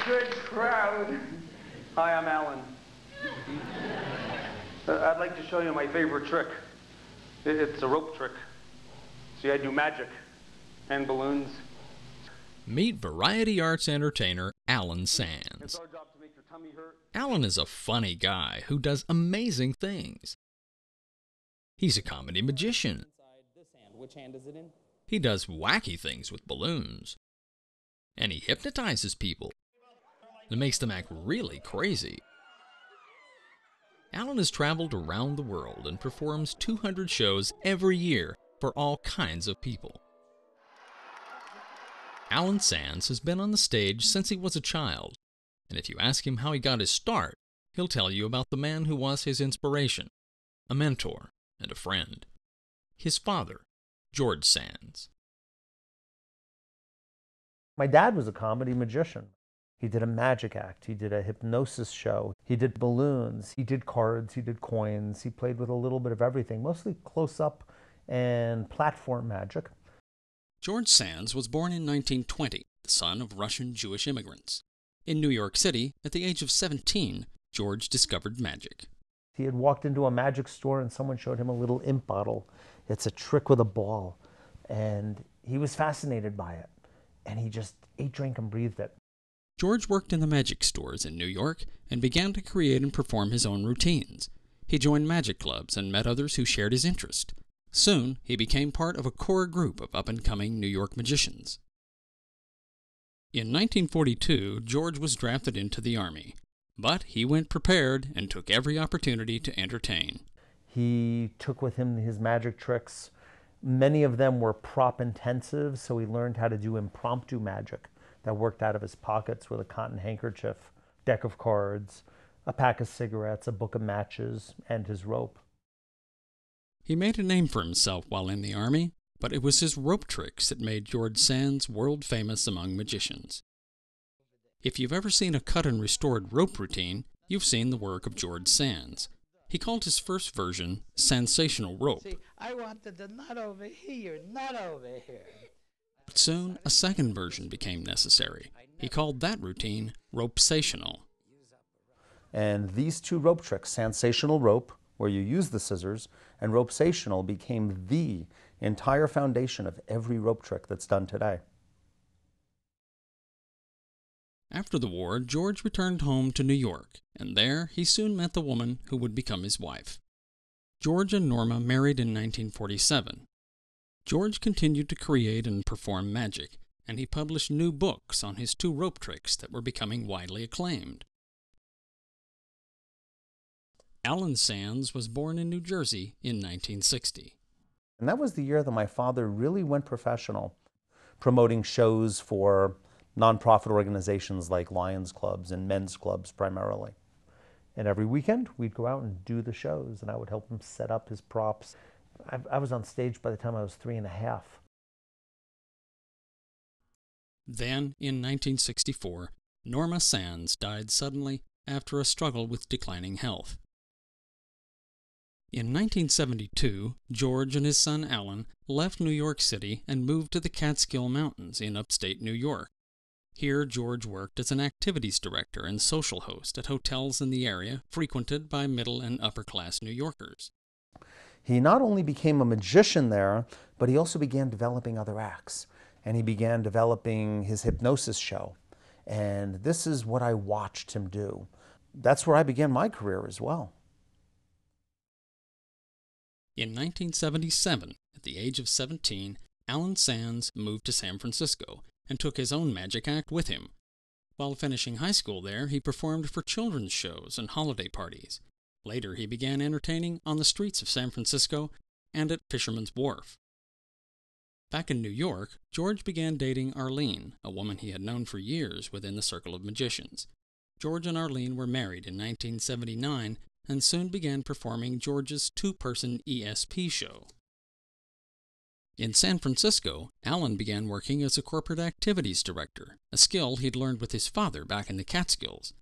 good crowd. Hi, I'm Alan. I'd like to show you my favorite trick. It's a rope trick. See, I do magic and balloons. Meet variety arts entertainer Alan Sands. It's our job to make your tummy hurt. Alan is a funny guy who does amazing things. He's a comedy magician. Which hand is it in? He does wacky things with balloons. And he hypnotizes people. It makes them act really crazy. Alan has traveled around the world and performs 200 shows every year for all kinds of people. Alan Sands has been on the stage since he was a child, and if you ask him how he got his start, he'll tell you about the man who was his inspiration, a mentor, and a friend. His father, George Sands. My dad was a comedy magician. He did a magic act, he did a hypnosis show, he did balloons, he did cards, he did coins, he played with a little bit of everything, mostly close-up and platform magic. George Sands was born in 1920, the son of Russian Jewish immigrants. In New York City, at the age of 17, George discovered magic. He had walked into a magic store and someone showed him a little imp bottle. It's a trick with a ball. And he was fascinated by it. And he just ate, drank, and breathed it. George worked in the magic stores in New York and began to create and perform his own routines. He joined magic clubs and met others who shared his interest. Soon, he became part of a core group of up-and-coming New York magicians. In 1942, George was drafted into the Army, but he went prepared and took every opportunity to entertain. He took with him his magic tricks. Many of them were prop-intensive, so he learned how to do impromptu magic that worked out of his pockets with a cotton handkerchief, deck of cards, a pack of cigarettes, a book of matches, and his rope. He made a name for himself while in the Army, but it was his rope tricks that made George Sands world famous among magicians. If you've ever seen a cut and restored rope routine, you've seen the work of George Sands. He called his first version sensational rope. See, I wanted the nut over here, not over here. But soon, a second version became necessary. He called that routine rope-sational. And these two rope tricks, sensational rope, where you use the scissors, and rope-sational became the entire foundation of every rope trick that's done today. After the war, George returned home to New York, and there he soon met the woman who would become his wife. George and Norma married in 1947. George continued to create and perform magic, and he published new books on his two rope tricks that were becoming widely acclaimed. Alan Sands was born in New Jersey in 1960. And that was the year that my father really went professional, promoting shows for nonprofit organizations like Lions clubs and men's clubs primarily. And every weekend, we'd go out and do the shows, and I would help him set up his props. I was on stage by the time I was 3.5. Then, in 1964, Norma Sands died suddenly after a struggle with declining health. In 1972, George and his son Alan left New York City and moved to the Catskill Mountains in upstate New York. Here, George worked as an activities director and social host at hotels in the area frequented by middle and upper-class New Yorkers. He not only became a magician there, but he also began developing other acts. And he began developing his hypnosis show. And this is what I watched him do. That's where I began my career as well. In 1977, at the age of 17, Alan Sands moved to San Francisco and took his own magic act with him. While finishing high school there, he performed for children's shows and holiday parties. Later, he began entertaining on the streets of San Francisco and at Fisherman's Wharf. Back in New York, George began dating Arlene, a woman he had known for years within the circle of magicians. George and Arlene were married in 1979 and soon began performing George's two-person ESP show. In San Francisco, Alan began working as a corporate activities director, a skill he'd learned with his father back in the Catskills.